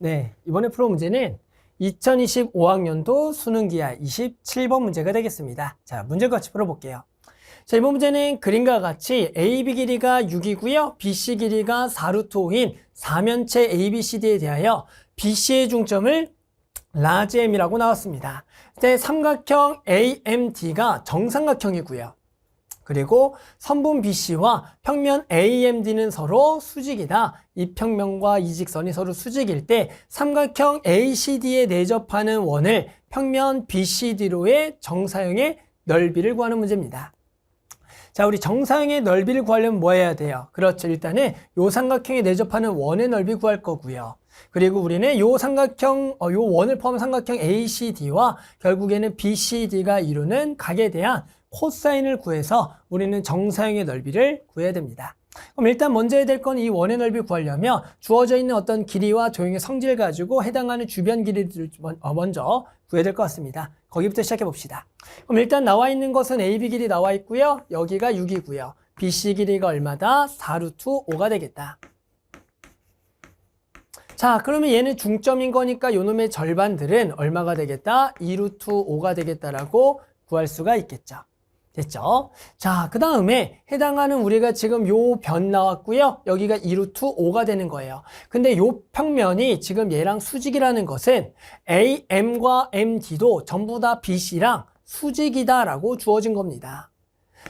네, 이번에 풀어 문제는 2025학년도 수능기하 27번 문제가 되겠습니다. 자, 문제 같이 풀어볼게요. 자, 이번 문제는 그림과 같이 AB 길이가 6이고요. BC 길이가 4루트 5인 4면체 ABCD에 대하여 BC의 중점을 라지 M이라고 나왔습니다. 그때 삼각형 AMD가 정삼각형이고요. 그리고 선분 BC와 평면 AMD는 서로 수직이다. 이 평면과 이 직선이 서로 수직일 때 삼각형 ACD에 내접하는 원을 평면 BCD로의 정사형의 넓이를 구하는 문제입니다. 자, 우리 정사형의 넓이를 구하려면 뭐 해야 돼요? 그렇죠. 일단은 요 삼각형에 내접하는 원의 넓이 구할 거고요. 그리고 우리는 요 삼각형, 요 원을 포함한 삼각형 ACD와 결국에는 BCD가 이루는 각에 대한 코사인을 구해서 우리는 정사형의 넓이를 구해야 됩니다. 그럼 일단 먼저 해야 될 건 이 원의 넓이 구하려면 주어져 있는 어떤 길이와 도형의 성질을 가지고 해당하는 주변 길이를 먼저 구해야 될 것 같습니다. 거기부터 시작해 봅시다. 그럼 일단 나와 있는 것은 AB 길이 나와 있고요. 여기가 6이고요. BC 길이가 얼마다? 4루트 5가 되겠다. 자, 그러면 얘는 중점인 거니까 요놈의 절반들은 얼마가 되겠다? 2루트 5가 되겠다라고 구할 수가 있겠죠. 됐죠? 자, 그 다음에 해당하는 우리가 지금 요 변 나왔고요. 여기가 2루트 5가 되는 거예요. 근데 요 평면이 지금 얘랑 수직이라는 것은 AM과 MD도 전부 다 BC랑 수직이다라고 주어진 겁니다.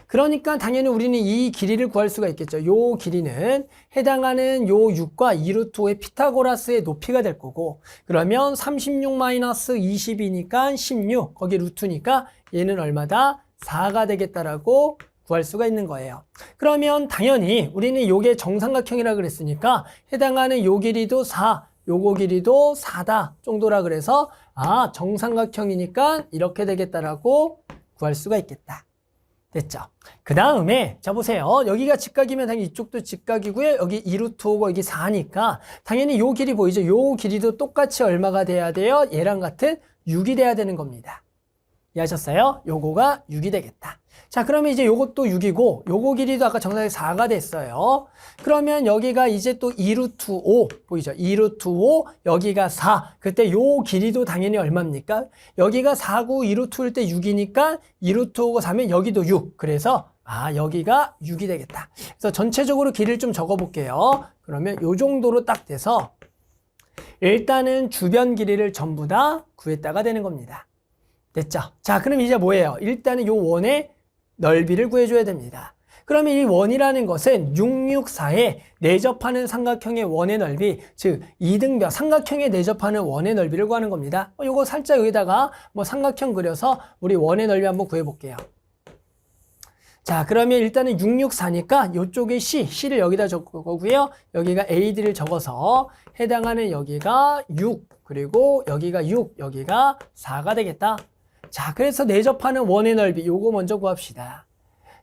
그러니까 당연히 우리는 이 길이를 구할 수가 있겠죠. 요 길이는 해당하는 요 6과 2루트 5의 피타고라스의 높이가 될 거고, 그러면 36-20이니까 16, 거기 루트니까 얘는 얼마다? 4가 되겠다라고 구할 수가 있는 거예요. 그러면 당연히 우리는 요게 정삼각형이라 그랬으니까 해당하는 요 길이도 4, 요거 길이도 4다 정도라 그래서 정삼각형이니까 이렇게 되겠다라고 구할 수가 있겠다. 됐죠? 그 다음에 자 보세요. 여기가 직각이면 당연히 이쪽도 직각이고요. 여기 2루트 5고 여기 4니까 당연히 요 길이 보이죠? 요 길이도 똑같이 얼마가 돼야 돼요? 얘랑 같은 6이 돼야 되는 겁니다. 이해하셨어요? 요거가 6이 되겠다. 자, 그러면 이제 요것도 6이고 요거 길이도 아까 정사각형이 4가 됐어요. 그러면 여기가 이제 또 2루트 5 보이죠? 2루트 5 여기가 4. 그때 요 길이도 당연히 얼마입니까? 여기가 4고 2루트일 때 6이니까 2루트 5가 4면 여기도 6. 그래서 여기가 6이 되겠다. 그래서 전체적으로 길이를 좀 적어 볼게요. 그러면 요 정도로 딱 돼서 일단은 주변 길이를 전부 다 구했다가 되는 겁니다. 됐죠? 자, 그럼 이제 뭐예요? 일단은 요 원의 넓이를 구해줘야 됩니다. 그러면 이 원이라는 것은 664에 내접하는 삼각형의 원의 넓이, 즉 이등변 삼각형에 내접하는 원의 넓이를 구하는 겁니다. 요거 살짝 여기다가 삼각형 그려서 우리 원의 넓이 한번 구해볼게요. 자, 그러면 일단은 664니까 요쪽에 C를 여기다 적을 거고요. 여기가 AD를 적어서 해당하는 여기가 6, 그리고 여기가 6, 여기가 4가 되겠다. 자, 그래서 내접하는 원의 넓이 요거 먼저 구합시다.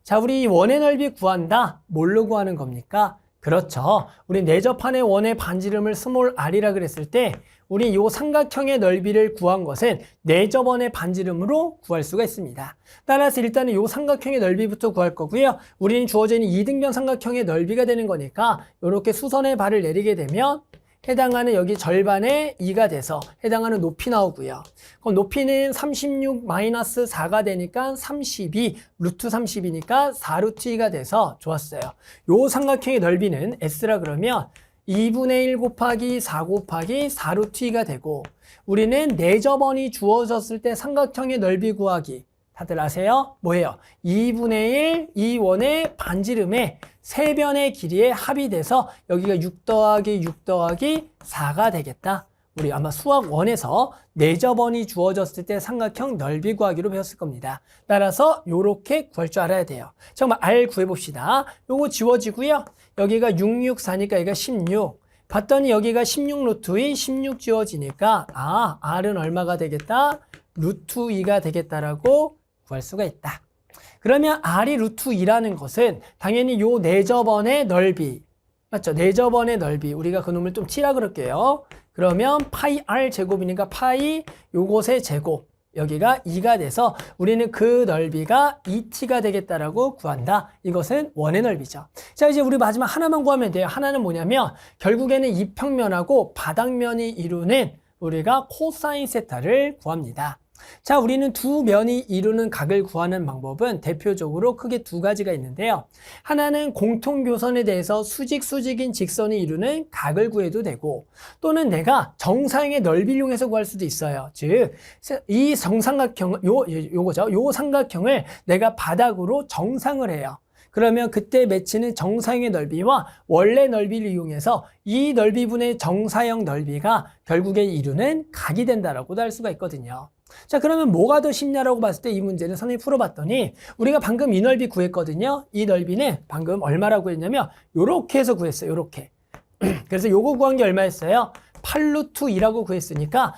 자, 우리 원의 넓이 구한다. 뭘로 구하는 겁니까? 그렇죠. 우리 내접하는 원의 반지름을 스몰 r이라 그랬을 때 우리 요 삼각형의 넓이를 구한 것은 내접원의 반지름으로 구할 수가 있습니다. 따라서 일단은 요 삼각형의 넓이부터 구할 거고요. 우리는 주어져 있는 이등변 삼각형의 넓이가 되는 거니까 이렇게 수선의 발을 내리게 되면 해당하는 여기 절반의 2가 돼서 해당하는 높이 나오고요. 그럼 높이는 36-4가 되니까 32, 루트 30이니까 4루트 2가 돼서 좋았어요. 요 삼각형의 넓이는 S라 그러면 2분의 1 곱하기 4 곱하기 4루트 2가 되고 우리는 내접원이 주어졌을 때 삼각형의 넓이 구하기 다들 아세요? 뭐예요? 2분의 1, 이 원의 반지름에 세 변의 길이의 합이 돼서 여기가 6 더하기 6 더하기 4가 되겠다. 우리 아마 수학 1에서 내접원이 주어졌을 때 삼각형 넓이 구하기로 배웠을 겁니다. 따라서 요렇게 구할 줄 알아야 돼요. 정말 R 구해봅시다. 요거 지워지고요. 여기가 664니까 여기가 16. 봤더니 여기가 16 루트 2, 16 지워지니까 R은 얼마가 되겠다? 루트 2가 되겠다라고 구할 수가 있다. 그러면 R이 루트 2라는 것은 당연히 요 내접원의 넓이, 맞죠? 내접원의 넓이, 우리가 그 놈을 좀 치라 그럴게요. 그러면 파이 R 제곱이니까 파이 요것의 제곱, 여기가 2가 돼서 우리는 그 넓이가 2t가 되겠다라고 구한다. 이것은 원의 넓이죠. 자, 이제 우리 마지막 하나만 구하면 돼요. 하나는 뭐냐면 결국에는 이 평면하고 바닥면이 이루는 우리가 코사인 세타를 구합니다. 자, 우리는 두 면이 이루는 각을 구하는 방법은 대표적으로 크게 두 가지가 있는데요. 하나는 공통교선에 대해서 수직인 직선이 이루는 각을 구해도 되고, 또는 내가 정사형의 넓이를 이용해서 구할 수도 있어요. 즉, 이 정삼각형, 요거죠. 요 삼각형을 내가 바닥으로 정상을 해요. 그러면 그때 맺히는 정사형의 넓이와 원래 넓이를 이용해서 이 넓이분의 정사형 넓이가 결국에 이루는 각이 된다라고도 할 수가 있거든요. 자, 그러면 뭐가 더 쉽냐라고 봤을 때 이 문제는 선생님이 풀어봤더니 우리가 방금 이 넓이 구했거든요. 이 넓이는 방금 얼마라고 했냐면 요렇게 해서 구했어요. 요렇게. 그래서 요거 구한 게 얼마였어요? 8루트 2라고 구했으니까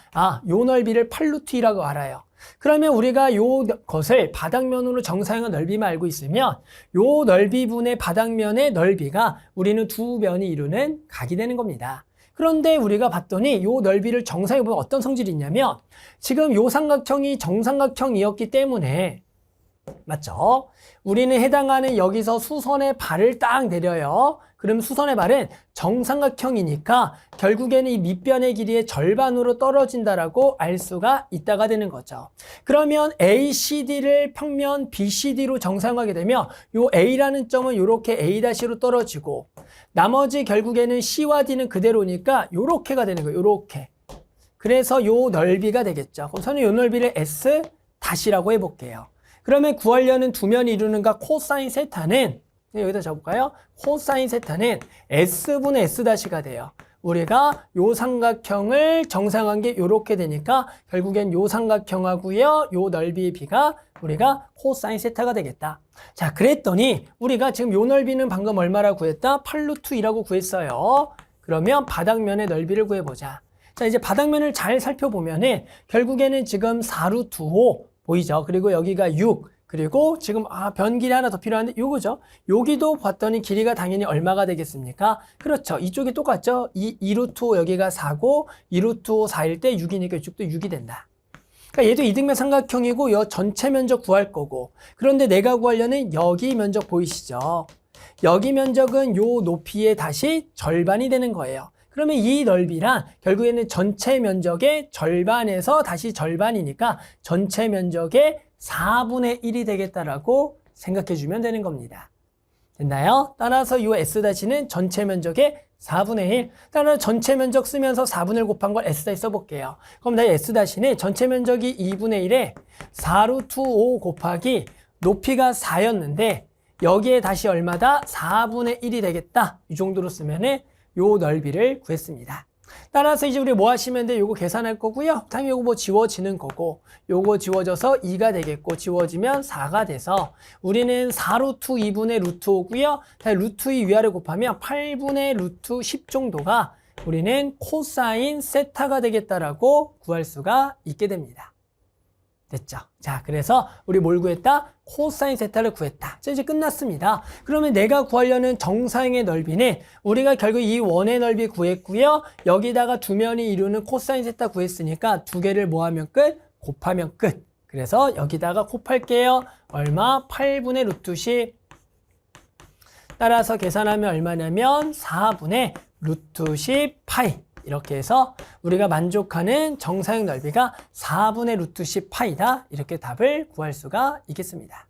요 넓이를 8루트 2라고 알아요. 그러면 우리가 요 것을 바닥면으로 정사형의 넓이만 알고 있으면 요 넓이분의 바닥면의 넓이가 우리는 두 면이 이루는 각이 되는 겁니다. 그런데 우리가 봤더니 요 넓이를 정사에 보면 어떤 성질이 있냐면 지금 요 삼각형이 정삼각형이었기 때문에 맞죠? 우리는 해당하는 여기서 수선의 발을 딱 내려요. 그럼 수선의 발은 정삼각형이니까 결국에는 이 밑변의 길이의 절반으로 떨어진다라고 알 수가 있다가 되는 거죠. 그러면 ACD를 평면 BCD로 정사형하게 되면 요 A라는 점은 이렇게 A-로 떨어지고 나머지 결국에는 C와 D는 그대로니까 요렇게가 되는 거예요. 요렇게. 그래서 요 넓이가 되겠죠. 그럼 저는 요 넓이를 S-라고 해볼게요. 그러면 구하려는 두 면이 이루는가 코사인 세타는 여기다 적을까요? 코사인 세타는 S분의 S-가 돼요. 우리가 요 삼각형을 정상한 게 요렇게 되니까 결국엔 요 삼각형하고요. 요 넓이의 비가 우리가 코사인 세타가 되겠다. 자, 그랬더니 우리가 지금 요 넓이는 방금 얼마라고 구했다? 8루트 2라고 구했어요. 그러면 바닥면의 넓이를 구해보자. 자, 이제 바닥면을 잘 살펴보면은 결국에는 지금 4루트 5 보이죠? 그리고 여기가 6. 그리고 지금 변 길이 하나 더 필요한데 요거죠. 여기도 봤더니 길이가 당연히 얼마가 되겠습니까? 그렇죠. 이쪽이 똑같죠. 2루트 5 여기가 4고 2루트 5 4일 때 6이니까 이쪽도 6이 된다. 그러니까 얘도 이등변 삼각형이고 여 전체 면적 구할 거고 그런데 내가 구하려는 여기 면적 보이시죠? 여기 면적은 요 높이의 다시 절반이 되는 거예요. 그러면 이 넓이란 결국에는 전체 면적의 절반에서 다시 절반이니까 전체 면적의 4분의 1이 되겠다라고 생각해 주면 되는 겁니다. 됐나요? 따라서 이 S-는 전체 면적의 4분의 1. 따라서 전체 면적 쓰면서 4분의 1 곱한 걸 S- 써볼게요. 그럼 나의 S-는 전체 면적이 2분의 1에 4루트 5 곱하기 높이가 4였는데 여기에 다시 얼마다? 4분의 1이 되겠다. 이 정도로 쓰면은 요 넓이를 구했습니다. 따라서 이제 우리 뭐 하시면 돼? 요거 계산할 거고요. 당연히 요거 뭐 지워지는 거고 요거 지워져서 2가 되겠고 지워지면 4가 돼서 우리는 4루트 2분의 루트 5고요. 루트 2 위아래 곱하면 8분의 루트 10 정도가 우리는 코사인 세타가 되겠다라고 구할 수가 있게 됩니다. 됐죠? 자, 그래서 우리 뭘 구했다? 코사인 세타를 구했다. 자, 이제 끝났습니다. 그러면 내가 구하려는 정사형의 넓이는 우리가 결국 이 원의 넓이 구했고요. 여기다가 두 면이 이루는 코사인 세타 구했으니까 두 개를 뭐 하면 끝? 곱하면 끝. 그래서 여기다가 곱할게요. 얼마? 8분의 루트 10. 따라서 계산하면 얼마냐면 4분의 루트 10 파이. 이렇게 해서 우리가 만족하는 정사형 넓이가 4분의 루트 10 파이다. 이렇게 답을 구할 수가 있겠습니다.